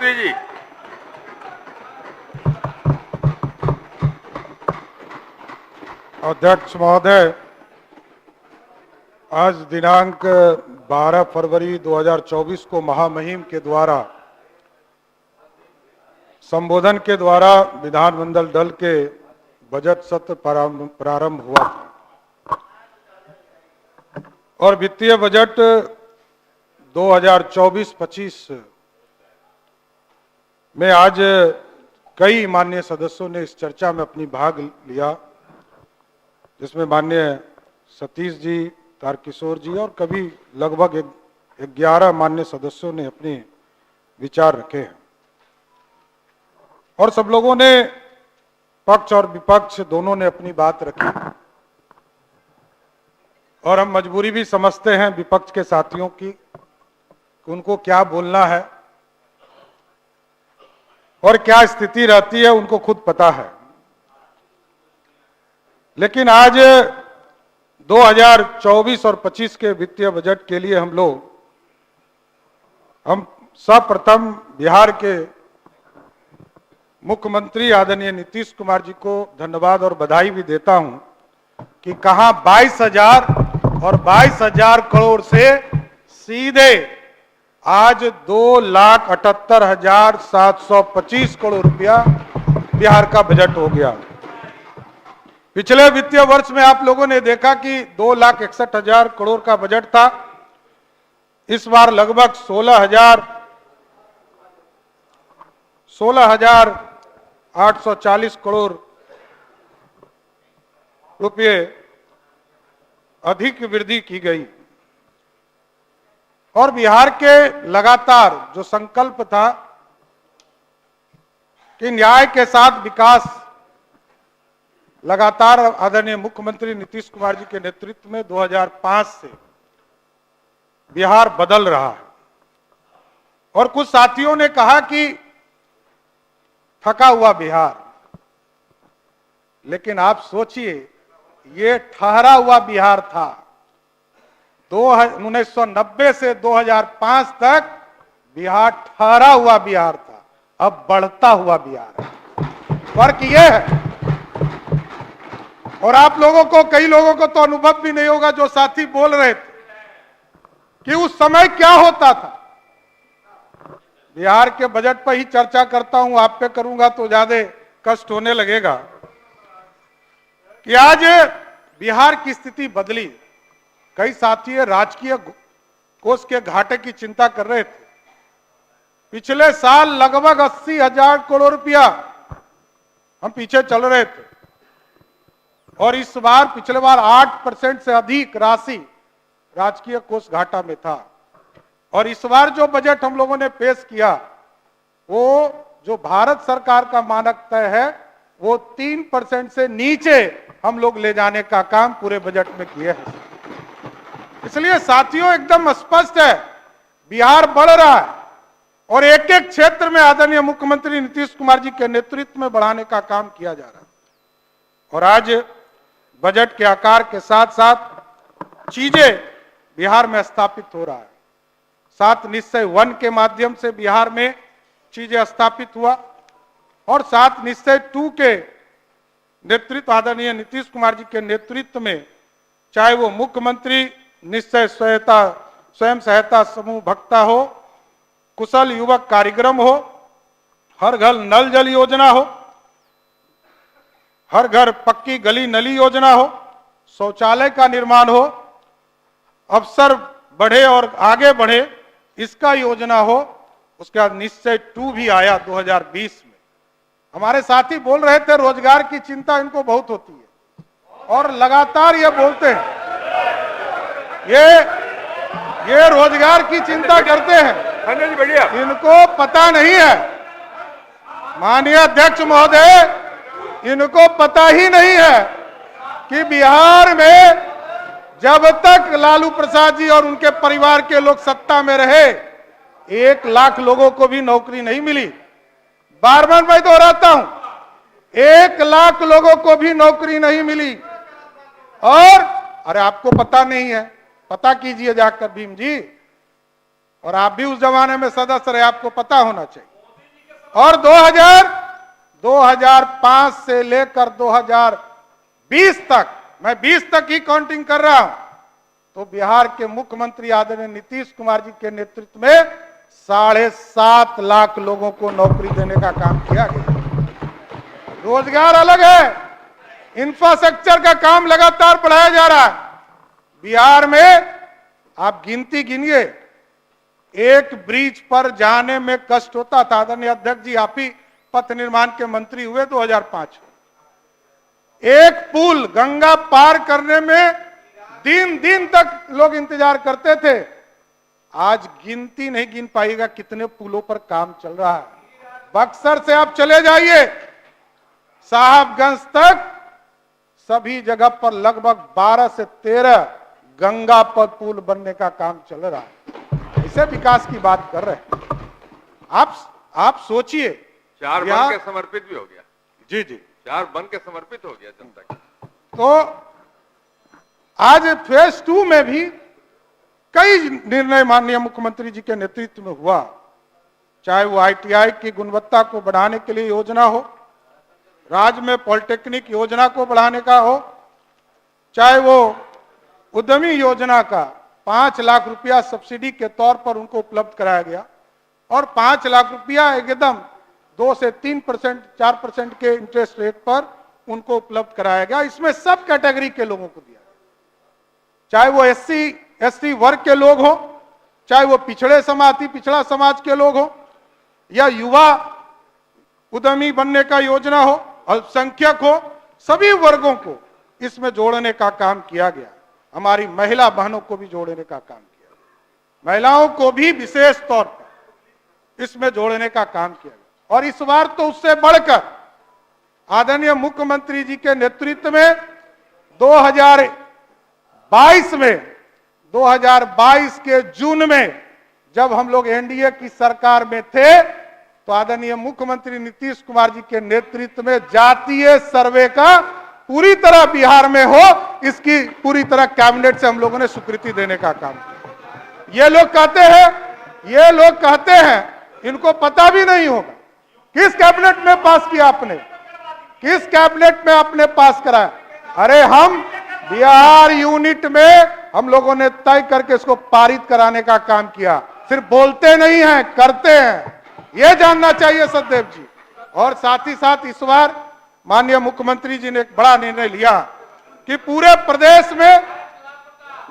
मंत्री जी। अध्यक्ष महोदय, आज दिनांक 12 फरवरी 2024 को महामहिम के द्वारा संबोधन के द्वारा विधानमंडल दल के बजट सत्र प्रारंभ हुआ और वित्तीय बजट 2024-25 में आज कई माननीय सदस्यों ने इस चर्चा में अपनी भाग लिया, जिसमें माननीय सतीश जी, तारकिशोर जी और कभी लगभग 11 माननीय सदस्यों ने अपने विचार रखे हैं और सब लोगों ने, पक्ष और विपक्ष दोनों ने अपनी बात रखी और हम मजबूरी भी समझते हैं विपक्ष के साथियों की कि उनको क्या बोलना है और क्या स्थिति रहती है, उनको खुद पता है। लेकिन आज 2024 और 25 के वित्तीय बजट के लिए हम सर्वप्रथम बिहार के मुख्यमंत्री आदरणीय नीतीश कुमार जी को धन्यवाद और बधाई भी देता हूं कि कहां 22,000 और 22,000 करोड़ से सीधे आज 2,78,725 करोड़ रुपया बिहार का बजट हो गया। पिछले वित्तीय वर्ष में आप लोगों ने देखा कि 2,61,000 करोड़ का बजट था। इस बार लगभग 16,840 करोड़ रुपये अधिक वृद्धि की गई और बिहार के लगातार जो संकल्प था कि न्याय के साथ विकास, लगातार आदरणीय मुख्यमंत्री नीतीश कुमार जी के नेतृत्व में 2005 से बिहार बदल रहा है। और कुछ साथियों ने कहा कि थका हुआ बिहार, लेकिन आप सोचिए, ये ठहरा हुआ बिहार था। 1990 से 2005 तक बिहार ठहरा हुआ बिहार था, अब बढ़ता हुआ बिहार है। फर्क ये है, और आप लोगों को, कई लोगों को तो अनुभव भी नहीं होगा, जो साथी बोल रहे थे कि उस समय क्या होता था। बिहार के बजट पर ही चर्चा करता हूं, आप पे करूंगा तो ज्यादा कष्ट होने लगेगा कि आज बिहार की स्थिति बदली। कई साथी राजकीय कोष के घाटे की चिंता कर रहे थे। पिछले साल लगभग 80,000 करोड़ रुपया हम पीछे चल रहे थे और इस बार, पिछले बार 8% से अधिक राशि राजकीय कोष घाटा में था। और इस बार जो बजट हम लोगों ने पेश किया, वो जो भारत सरकार का मानक तय है, वो 3% से नीचे हम लोग ले जाने का काम पूरे बजट में किए हैं। इसलिए साथियों, एकदम स्पष्ट है, बिहार बढ़ रहा है और एक एक क्षेत्र में आदरणीय मुख्यमंत्री नीतीश कुमार जी के नेतृत्व में बढ़ाने का काम किया जा रहा है। और आज बजट के आकार के साथ साथ चीजें बिहार में स्थापित हो रहा है। 7 निश्चय 1 के माध्यम से बिहार में चीजें स्थापित हुआ और 7 निश्चय 2 के नेतृत्व आदरणीय नीतीश कुमार जी के नेतृत्व में, चाहे वो मुख्यमंत्री निश्चय स्वयं सहायता समूह भक्ता हो, कुशल युवक कार्यक्रम हो, हर घर नल जल योजना हो, हर घर पक्की गली नली योजना हो, शौचालय का निर्माण हो, अवसर बढ़े और आगे बढ़े, इसका योजना हो। उसके बाद निश्चय 2 भी आया 2020 में। हमारे साथी बोल रहे थे रोजगार की चिंता इनको बहुत होती है और लगातार ये बोलते हैं, ये रोजगार की चिंता करते हैं, बढ़िया, इनको पता नहीं है। माननीय अध्यक्ष महोदय, इनको पता ही नहीं है कि बिहार में जब तक लालू प्रसाद जी और उनके परिवार के लोग सत्ता में रहे, 1 लाख लोगों को भी नौकरी नहीं मिली। बार बार मैं दोहराता हूं, 1 लाख लोगों को भी नौकरी नहीं मिली। और अरे आपको पता नहीं है, पता कीजिए जाकर भीम जी, और आप भी उस जमाने में सदस्य रहे, आपको पता होना चाहिए। और 2005 से लेकर 2020 तक, मैं 20 तक ही काउंटिंग कर रहा हूं, तो बिहार के मुख्यमंत्री आदरणीय नीतीश कुमार जी के नेतृत्व में 7.5 लाख लोगों को नौकरी देने का काम किया गया। रोजगार अलग है, इंफ्रास्ट्रक्चर का काम लगातार बढ़ाया जा रहा है। बिहार में आप गिनती गिनिए, एक ब्रिज पर जाने में कष्ट होता था। आदरणीय अध्यक्ष जी, आप ही पथ निर्माण के मंत्री हुए 2005। एक पुल गंगा पार करने में दिन दिन तक लोग इंतजार करते थे। आज गिनती नहीं गिन पाएगा कितने पुलों पर काम चल रहा है। बक्सर से आप चले जाइए साहबगंज तक, सभी जगह पर लगभग 12 से 13 गंगा पर पुल बनने का काम चल रहा है। इसे विकास की बात कर रहे हैं। आप सोचिए, 4 बन के समर्पित भी हो गया। जी जी, 4 बन के समर्पित हो गया जनता का। तो आज फेज 2 में भी कई निर्णय माननीय मुख्यमंत्री जी के नेतृत्व में हुआ, चाहे वो ITI की गुणवत्ता को बढ़ाने के लिए योजना हो, राज्य में पॉलिटेक्निक योजना को बढ़ाने का हो, चाहे वो उद्यमी योजना का 5 लाख रुपया सब्सिडी के तौर पर उनको उपलब्ध कराया गया, और 5 लाख रुपया एकदम 2 से 3%, 4% के इंटरेस्ट रेट पर उनको उपलब्ध कराया गया। इसमें सब कैटेगरी के लोगों को दिया, चाहे वो SC/ST वर्ग के लोग हो, चाहे वो पिछड़ा समाज के लोग हो, या युवा उद्यमी बनने का योजना हो, अल्पसंख्यक हो, सभी वर्गों को इसमें जोड़ने का काम किया गया। हमारी महिला बहनों को भी जोड़ने का काम किया, महिलाओं को भी विशेष तौर पर इसमें जोड़ने का काम किया गया। और इस बार तो उससे बढ़कर आदरणीय मुख्यमंत्री जी के नेतृत्व में 2022 के जून में जब हम लोग NDA की सरकार में थे, तो आदरणीय मुख्यमंत्री नीतीश कुमार जी के नेतृत्व में जातीय सर्वे का पूरी तरह बिहार में हो, इसकी पूरी तरह कैबिनेट से हम लोगों ने स्वीकृति देने का काम किया। ये लोग कहते हैं, इनको पता भी नहीं होगा किस कैबिनेट में पास किया आपने, किस कैबिनेट में आपने पास कराया। अरे हम बिहार यूनिट में हम लोगों ने तय करके इसको पारित कराने का काम किया। सिर्फ बोलते नहीं हैं, करते हैं, ये जानना चाहिए सदैव जी। और साथ ही साथ इस बार माननीय मुख्यमंत्री जी ने एक बड़ा निर्णय लिया कि पूरे प्रदेश में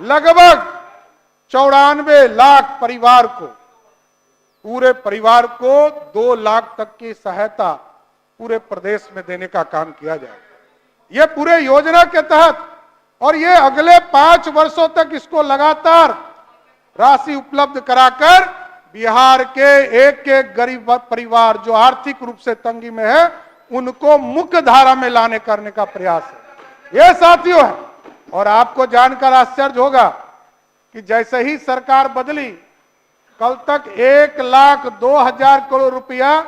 लगभग 94 लाख परिवार को, पूरे परिवार को 2 लाख तक की सहायता पूरे प्रदेश में देने का काम किया जाएगा। ये पूरे योजना के तहत, और ये अगले 5 वर्षों तक इसको लगातार राशि उपलब्ध कराकर बिहार के एक गरीब परिवार जो आर्थिक रूप से तंगी में है, उनको मुख्य धारा में लाने करने का प्रयास है। ये साथियों है। और आपको जानकर आश्चर्य होगा कि जैसे ही सरकार बदली, कल तक 1,02,000 करोड़ रुपया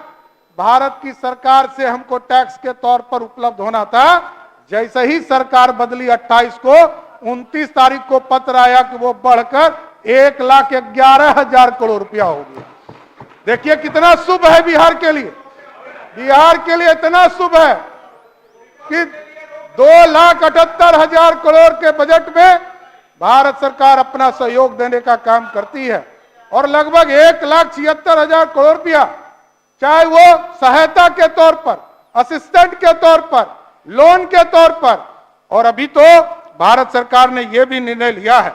भारत की सरकार से हमको टैक्स के तौर पर उपलब्ध होना था। जैसे ही सरकार बदली 28 को, 29 तारीख को पत्र आया कि वो बढ़कर 1,11,000 करोड़ रुपया हो गया। देखिए कितना शुभ है बिहार के लिए। बिहार के लिए इतना शुभ है कि 2,78,000 करोड़ के बजट में भारत सरकार अपना सहयोग देने का काम करती है, और लगभग 1,76,000 करोड़ रुपया, चाहे वो सहायता के तौर पर, असिस्टेंट के तौर पर, लोन के तौर पर। और अभी तो भारत सरकार ने यह भी निर्णय लिया है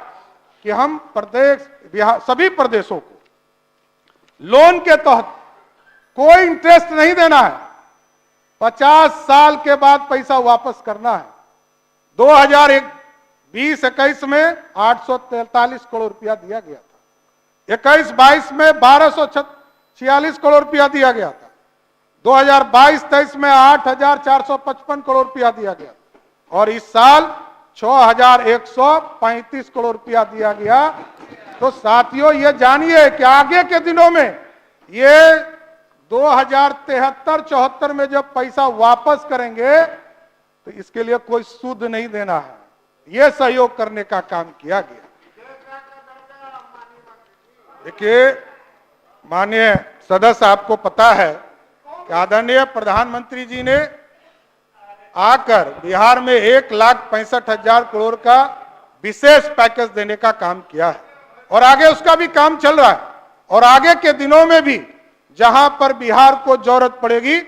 कि हम बिहार सभी प्रदेशों को लोन के तहत कोई इंटरेस्ट नहीं देना है, 50 साल के बाद पैसा वापस करना है। 2020-21 में 843 करोड़ रुपया दिया गया था, 21-22 में 1246 करोड़ रुपया दिया गया था, 2022-23 में 8,455 करोड़ रुपया दिया गया, और इस साल 6,135 करोड़ रुपया दिया गया। तो साथियों ये जानिए कि आगे के दिनों में ये 2073-74 में जब पैसा वापस करेंगे तो इसके लिए कोई सूद नहीं देना है, ये सहयोग करने का काम किया गया। देखिए माननीय सदस्य, आपको पता है कि आदरणीय प्रधानमंत्री जी ने आकर बिहार में 1,65,000 करोड़ का विशेष पैकेज देने का काम किया है और आगे उसका भी काम चल रहा है और आगे के दिनों में भी जहां पर बिहार को जरूरत पड़ेगी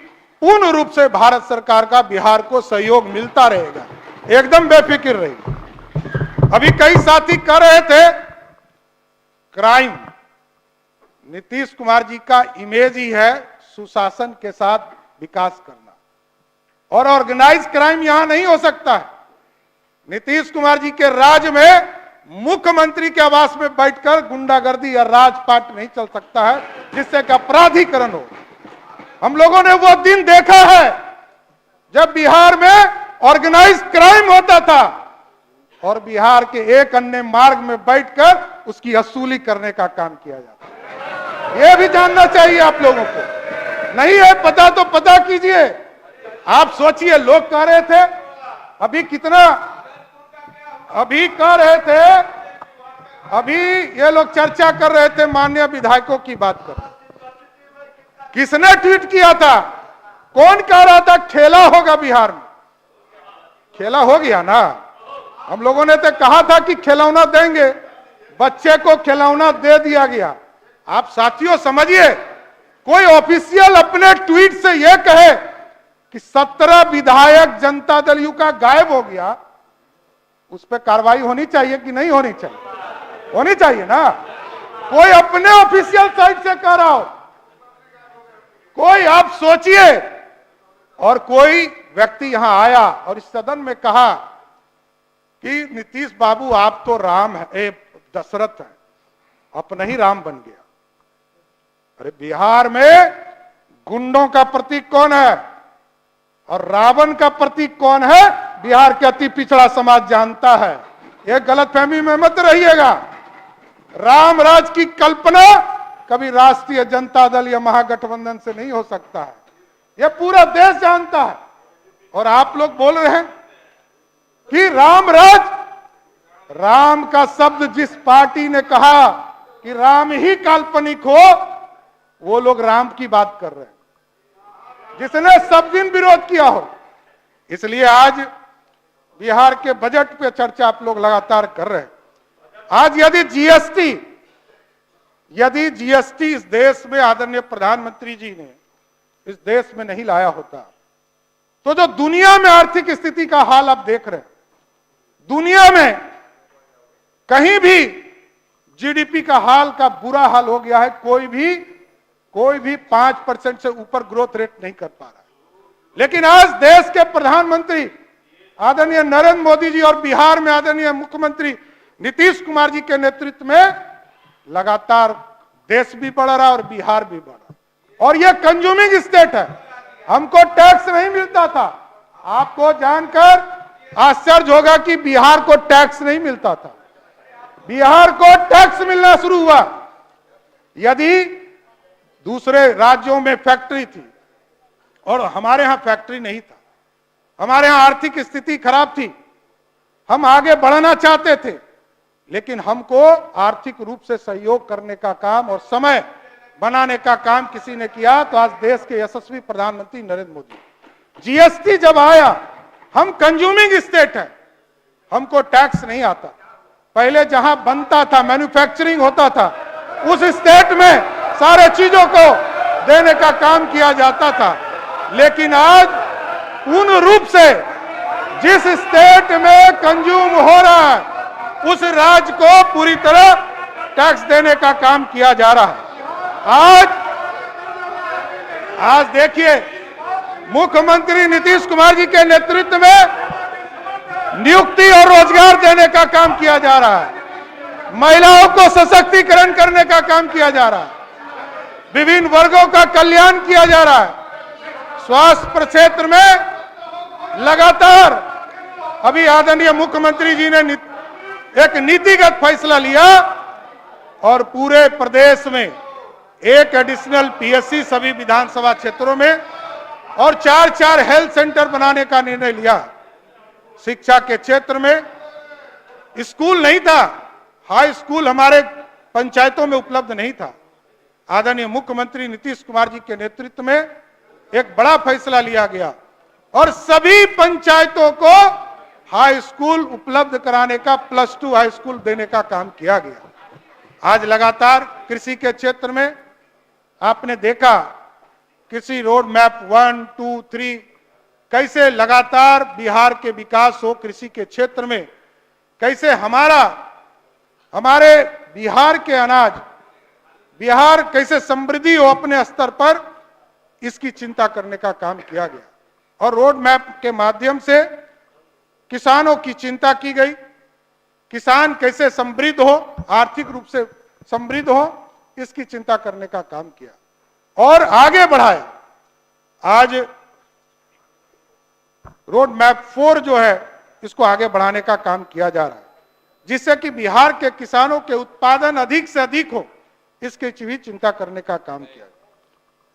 पूर्ण रूप से भारत सरकार का बिहार को सहयोग मिलता रहेगा, एकदम बेफिक्र रहिए। अभी कई साथी कह रहे थे क्राइम, नीतीश कुमार जी का इमेज ही है सुशासन के साथ विकास करना और ऑर्गेनाइज क्राइम यहां नहीं हो सकता है। नीतीश कुमार जी के राज में मुख्यमंत्री के आवास में बैठकर गुंडागर्दी या राजपाट नहीं चल सकता है जिससे कि अपराधीकरण हो। हम लोगों ने वो दिन देखा है जब बिहार में ऑर्गेनाइज क्राइम होता था और बिहार के एक अन्य मार्ग में बैठकर उसकी वसूली करने का काम किया जाता है। यह भी जानना चाहिए आप लोगों को, नहीं है पता तो पता कीजिए। आप सोचिए, लोग कह रहे थे अभी कितना, अभी कह रहे थे, अभी ये लोग चर्चा कर रहे थे माननीय विधायकों की बात कर, किसने ट्वीट किया था, कौन कह रहा था खेला होगा बिहार में? खेला हो गया ना। हम लोगों ने तो कहा था कि खिलौना देंगे, बच्चे को खिलौना दे दिया गया। आप साथियों समझिए, कोई ऑफिशियल अपने ट्वीट से यह कहे कि 17 विधायक जनता दल यू का गायब हो गया, उस पर कार्रवाई होनी चाहिए कि नहीं होनी चाहिए? होनी चाहिए ना। कोई अपने ऑफिशियल साइट से कह रहा हो, कोई आप सोचिए, और कोई व्यक्ति यहां आया और इस सदन में कहा कि नीतीश बाबू आप तो राम है, दशरथ है, अपना ही राम बन गया। अरे बिहार में गुंडों का प्रतीक कौन है और रावण का प्रतीक कौन है, बिहार के अति पिछड़ा समाज जानता है। यह गलतफहमी में मत रहिएगा। राम राज की कल्पना कभी राष्ट्रीय जनता दल या महागठबंधन से नहीं हो सकता है, यह पूरा देश जानता है। और आप लोग बोल रहे हैं कि राम राज, राम का शब्द जिस पार्टी ने कहा कि राम ही काल्पनिक हो, वो लोग राम की बात कर रहे हैं जिसने सब दिन विरोध किया हो। इसलिए आज बिहार के बजट पे चर्चा आप लोग लगातार कर रहे हैं। आज यदि जीएसटी इस देश में आदरणीय प्रधानमंत्री जी ने इस देश में नहीं लाया होता, तो जो दुनिया में आर्थिक स्थिति का हाल आप देख रहे हैं, दुनिया में कहीं भी जीडीपी का हाल का बुरा हाल हो गया है। कोई भी 5% से ऊपर ग्रोथ रेट नहीं कर पा रहा है। लेकिन आज देश के प्रधानमंत्री आदरणीय नरेंद्र मोदी जी और बिहार में आदरणीय मुख्यमंत्री नीतीश कुमार जी के नेतृत्व में लगातार देश भी बढ़ रहा और बिहार भी बढ़ रहा। और यह कंज्यूमिंग स्टेट है, हमको टैक्स नहीं मिलता था। आपको जानकर आश्चर्य होगा कि बिहार को टैक्स नहीं मिलता था। बिहार को टैक्स मिलना शुरू हुआ। यदि दूसरे राज्यों में फैक्ट्री थी और हमारे यहां फैक्ट्री नहीं था, हमारे यहां आर्थिक स्थिति खराब थी, हम आगे बढ़ना चाहते थे, लेकिन हमको आर्थिक रूप से सहयोग करने का काम और समय बनाने का काम किसी ने किया, तो आज देश के यशस्वी प्रधानमंत्री नरेंद्र मोदी। जीएसटी जब आया, हम कंज्यूमिंग स्टेट है, हमको टैक्स नहीं आता। पहले जहां बनता था, मैन्युफैक्चरिंग होता था, उस स्टेट में सारे चीजों को देने का काम किया जाता था। लेकिन आज पूर्ण रूप से जिस स्टेट में कंज्यूम हो रहा है, उस राज्य को पूरी तरह टैक्स देने का काम किया जा रहा है। आज देखिए, मुख्यमंत्री नीतीश कुमार जी के नेतृत्व में नियुक्ति और रोजगार देने का काम किया जा रहा है। महिलाओं को सशक्तिकरण करने का काम किया जा रहा है। विभिन्न वर्गों का कल्याण किया जा रहा है। स्वास्थ्य क्षेत्र में लगातार अभी आदरणीय मुख्यमंत्री जी ने एक नीतिगत फैसला लिया और पूरे प्रदेश में एक एडिशनल पीएससी सभी विधानसभा क्षेत्रों में और 4 हेल्थ सेंटर बनाने का निर्णय लिया। शिक्षा के क्षेत्र में स्कूल नहीं था, हाई स्कूल हमारे पंचायतों में उपलब्ध नहीं था। आदरणीय मुख्यमंत्री नीतीश कुमार जी के नेतृत्व में एक बड़ा फैसला लिया गया और सभी पंचायतों को हाई स्कूल उपलब्ध कराने का, +2 हाई स्कूल देने का काम किया गया। आज लगातार कृषि के क्षेत्र में आपने देखा कृषि रोड मैप 1, 2, 3 कैसे लगातार बिहार के विकास हो, कृषि के क्षेत्र में कैसे हमारे बिहार के अनाज, बिहार कैसे समृद्धि हो अपने स्तर पर, इसकी चिंता करने का काम किया गया। और रोड मैप के माध्यम से किसानों की चिंता की गई, किसान कैसे समृद्ध हो, आर्थिक रूप से समृद्ध हो, इसकी चिंता करने का काम किया और आगे बढ़ाए। आज रोड मैप 4 जो है इसको आगे बढ़ाने का काम किया जा रहा है, जिससे कि बिहार के किसानों के उत्पादन अधिक से अधिक हो, इसकी भी चिंता करने का काम किया।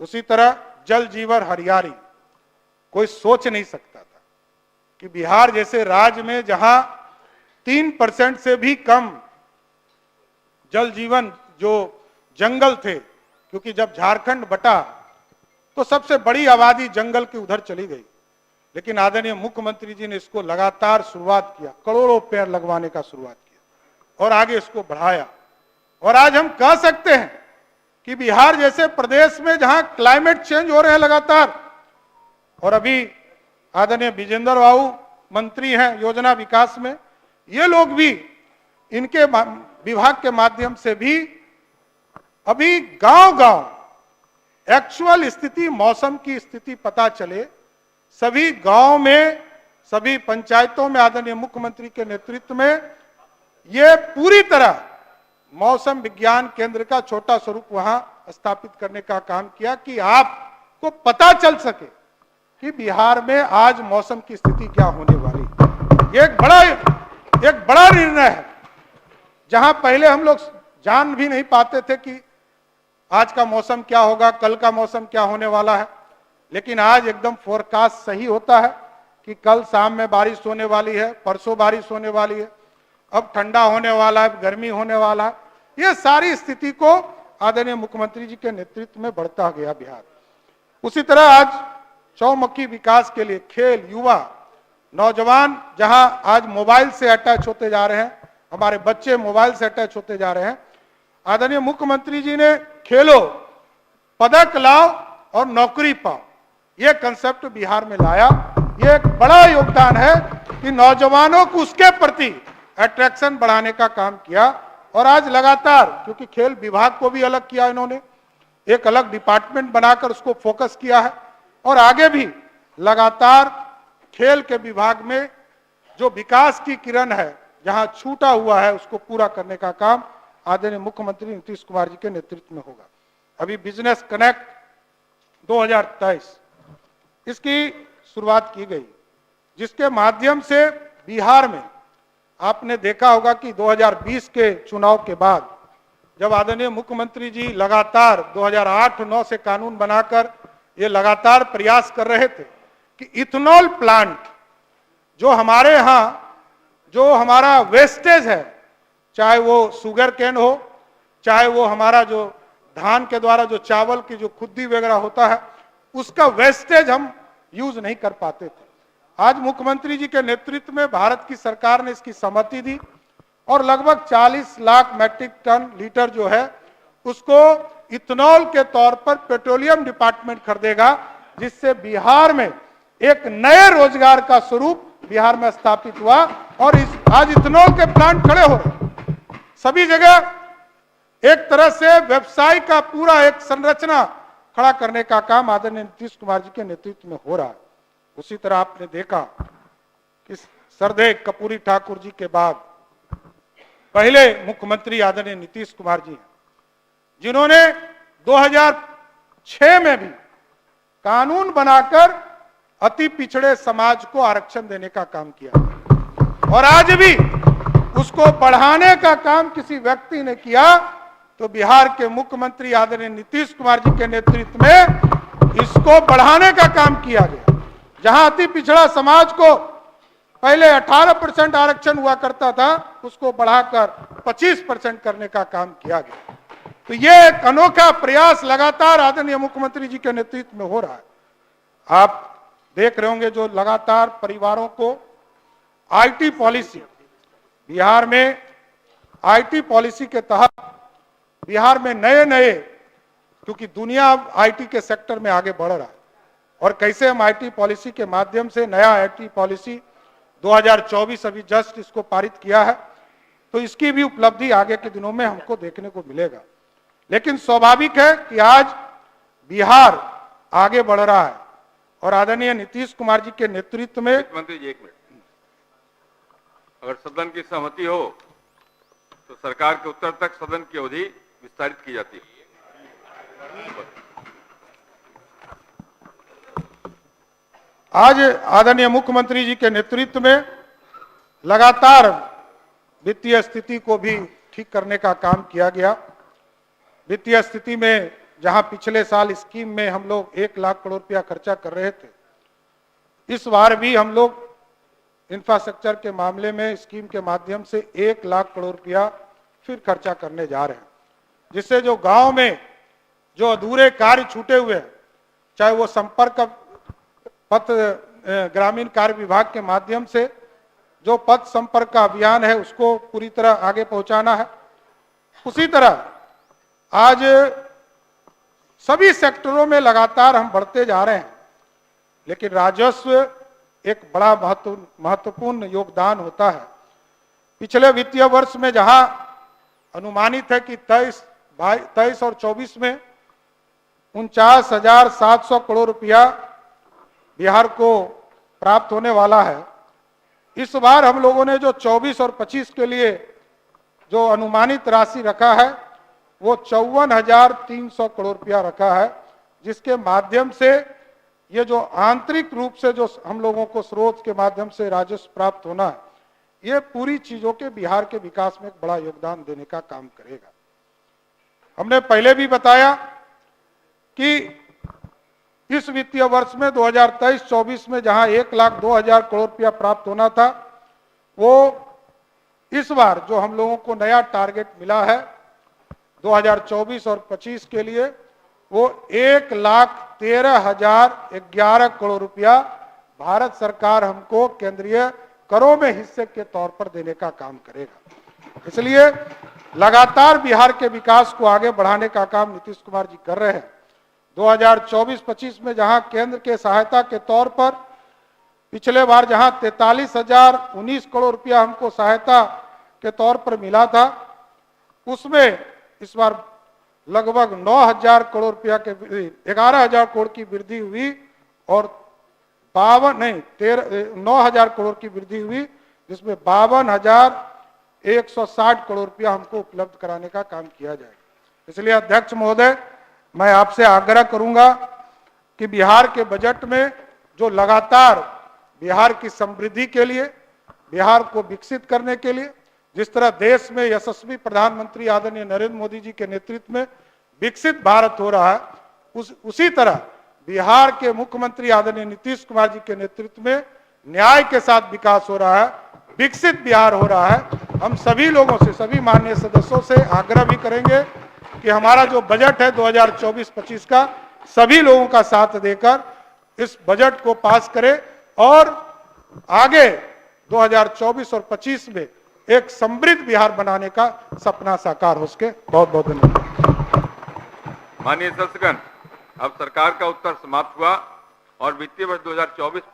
उसी तरह जल जीवन हरियाली, कोई सोच नहीं सकता था कि बिहार जैसे राज्य में जहां 3% से भी कम जल जीवन जो जंगल थे, क्योंकि जब झारखंड बटा तो सबसे बड़ी आबादी जंगल की उधर चली गई, लेकिन आदरणीय मुख्यमंत्री जी ने इसको लगातार शुरुआत किया, करोड़ों पेड़ लगवाने का शुरुआत किया और आगे इसको बढ़ाया। और आज हम कह सकते हैं कि बिहार जैसे प्रदेश में जहां क्लाइमेट चेंज हो रहे हैं लगातार, और अभी आदरणीय विजेंद्र बाबू मंत्री हैं योजना विकास में, ये लोग भी इनके विभाग के माध्यम से भी अभी गांव-गांव एक्चुअल स्थिति, मौसम की स्थिति पता चले, सभी गांव में, सभी पंचायतों में आदरणीय मुख्यमंत्री के नेतृत्व में ये पूरी तरह मौसम विज्ञान केंद्र का छोटा स्वरूप वहां स्थापित करने का काम किया कि आपको पता चल सके कि बिहार में आज मौसम की स्थिति क्या होने वाली। ये एक बड़ा निर्णय है, जहां पहले हम लोग जान भी नहीं पाते थे कि आज का मौसम क्या होगा, कल का मौसम क्या होने वाला है, लेकिन आज एकदम फोरकास्ट सही होता है कि कल शाम में बारिश होने वाली है, परसों बारिश होने वाली है, अब ठंडा होने वाला है, गर्मी होने वाला है। ये सारी स्थिति को आदरणीय मुख्यमंत्री जी के नेतृत्व में बढ़ता गया बिहार। उसी तरह आज चौमुखी विकास के लिए खेल, युवा, नौजवान जहां आज मोबाइल से अटैच होते जा रहे हैं, हमारे बच्चे मोबाइल से अटैच होते जा रहे हैं, आदरणीय मुख्यमंत्री जी ने खेलो, पदक लाओ और नौकरी पाओ, ये कंसेप्ट बिहार में लाया। ये एक बड़ा योगदान है कि नौजवानों को उसके प्रति अट्रैक्शन बढ़ाने का काम किया। और आज लगातार, क्योंकि खेल विभाग को भी अलग किया इन्होंने, एक अलग डिपार्टमेंट बनाकर उसको फोकस किया है और आगे भी लगातार खेल के विभाग में जो विकास की किरण है, जहां छूटा हुआ है, उसको पूरा करने का काम आदरणीय मुख्यमंत्री नीतीश कुमार जी के नेतृत्व में होगा। अभी बिजनेस कनेक्ट 2023 इसकी शुरुआत की गई, जिसके माध्यम से बिहार में आपने देखा होगा कि 2020 के चुनाव के बाद जब आदरणीय मुख्यमंत्री जी लगातार 2008-9 से कानून बनाकर ये लगातार प्रयास कर रहे थे कि इथेनॉल प्लांट जो हमारे यहाँ जो हमारा वेस्टेज है, चाहे वो शुगर केन हो, चाहे वो हमारा जो धान के द्वारा जो चावल की जो खुद्दी वगैरह होता है, उसका वेस्टेज हम यूज नहीं कर पाते थे। आज मुख्यमंत्री जी के नेतृत्व में भारत की सरकार ने इसकी सहमति दी और लगभग 40 लाख मैट्रिक टन लीटर जो है उसको इथेनॉल के तौर पर पेट्रोलियम डिपार्टमेंट खरीदेगा, जिससे बिहार में एक नए रोजगार का स्वरूप बिहार में स्थापित हुआ। और आज इथेनॉल के प्लांट खड़े हो रहे सभी जगह, एक तरह से व्यवसाय का पूरा एक संरचना खड़ा करने का काम आदरणीय नीतीश कुमार जी के नेतृत्व में हो रहा है। उसी तरह आपने देखा कि सरदेव कर्पूरी ठाकुर जी के बाद पहले मुख्यमंत्री आदरणीय नीतीश कुमार जी हैं, जिन्होंने 2006 में भी कानून बनाकर अति पिछड़े समाज को आरक्षण देने का काम किया और आज भी उसको बढ़ाने का काम किसी व्यक्ति ने किया तो बिहार के मुख्यमंत्री आदरणीय नीतीश कुमार जी के नेतृत्व में इसको बढ़ाने का काम किया गया। जहां अति पिछड़ा समाज को पहले 18% आरक्षण हुआ करता था, उसको बढ़ाकर 25% करने का काम किया गया। तो ये एक अनोखा प्रयास लगातार आदरणीय मुख्यमंत्री जी के नेतृत्व में हो रहा है। आप देख रहे होंगे जो लगातार परिवारों को आईटी पॉलिसी, बिहार में आईटी पॉलिसी के तहत बिहार में नए नए, क्योंकि दुनिया अब आईटी के सेक्टर में आगे बढ़ रहा है, और कैसे हम आईटी पॉलिसी के माध्यम से नया आईटी पॉलिसी 2024 अभी जस्ट इसको पारित किया है, तो इसकी भी उपलब्धि आगे के दिनों में हमको देखने को मिलेगा। लेकिन स्वाभाविक है कि आज बिहार आगे बढ़ रहा है और आदरणीय नीतीश कुमार जी के नेतृत्व में। मंत्री जी, एक मिनट, अगर सदन की सहमति हो तो सरकार के उत्तर तक सदन की अवधि विस्तारित की जाती है। आज आदरणीय मुख्यमंत्री जी के नेतृत्व में लगातार वित्तीय स्थिति को भी ठीक करने का काम किया गया। वित्तीय स्थिति में जहां पिछले साल स्कीम में हम लोग 1 लाख करोड़ रुपया खर्चा कर रहे थे, इस बार भी हम लोग इंफ्रास्ट्रक्चर के मामले में स्कीम के माध्यम से 1 लाख करोड़ रुपया फिर खर्चा करने जा रहे हैं, जिससे जो गांव में जो अधूरे कार्य छूटे हुए हैं, चाहे वो संपर्क पथ ग्रामीण कार्य विभाग के माध्यम से जो पथ संपर्क का अभियान है उसको पूरी तरह आगे पहुंचाना है, उसी तरह आज सभी सेक्टरों में लगातार हम बढ़ते जा रहे हैं। लेकिन राजस्व एक बड़ा महत्वपूर्ण योगदान होता है। पिछले वित्तीय वर्ष में जहां अनुमानित है कि 23 और 24 में 49,700 करोड़ रुपया बिहार को प्राप्त होने वाला है, इस बार हम लोगों ने जो 24 और 25 के लिए जो अनुमानित राशि रखा है वो 54,300 करोड़ रुपया रखा है, जिसके माध्यम से ये जो आंतरिक रूप से जो हम लोगों को स्रोत के माध्यम से राजस्व प्राप्त होना है, ये पूरी चीजों के बिहार के विकास में एक बड़ा योगदान देने का काम करेगा। हमने पहले भी बताया कि इस वित्तीय वर्ष में 2023-24 में जहां 1,02,000 करोड़ रुपया प्राप्त होना था, वो इस बार जो हम लोगों को नया टारगेट मिला है 2024 और 25 के लिए, वो 1,13,011 करोड़ रुपया भारत सरकार हमको केंद्रीय करों में हिस्से के तौर पर देने का काम करेगा। इसलिए लगातार बिहार के विकास को आगे बढ़ाने का काम नीतीश कुमार जी कर रहे हैं। 2024-25 में जहां केंद्र के सहायता के तौर पर पिछले बार जहां 43,019 करोड़ रुपया हमको सहायता के तौर पर मिला था, उसमें इस बार लगभग 9,000 करोड़ रुपया के 11,000 करोड़ की वृद्धि हुई और 9,000 करोड़ की वृद्धि हुई, जिसमें 52,160 करोड़ रुपया हमको उपलब्ध कराने का काम किया जाएगा। इसलिए अध्यक्ष महोदय, मैं आपसे आग्रह करूंगा कि बिहार के बजट में जो लगातार बिहार की समृद्धि के लिए, बिहार को विकसित करने के लिए, जिस तरह देश में यशस्वी प्रधानमंत्री आदरणीय नरेंद्र मोदी जी के नेतृत्व में विकसित भारत हो रहा है, उसी तरह बिहार के मुख्यमंत्री आदरणीय नीतीश कुमार जी के नेतृत्व में न्याय के साथ विकास हो रहा है, विकसित बिहार हो रहा है। हम सभी लोगों से, सभी माननीय सदस्यों से आग्रह भी करेंगे कि हमारा जो बजट है 2024-25 का, सभी लोगों का साथ देकर इस बजट को पास करें और आगे 2024 और 25 में एक समृद्ध बिहार बनाने का सपना साकार हो सके। बहुत बहुत धन्यवाद। माननीय सदस्यगण, अब सरकार का उत्तर समाप्त हुआ और वित्तीय वर्ष 2024-25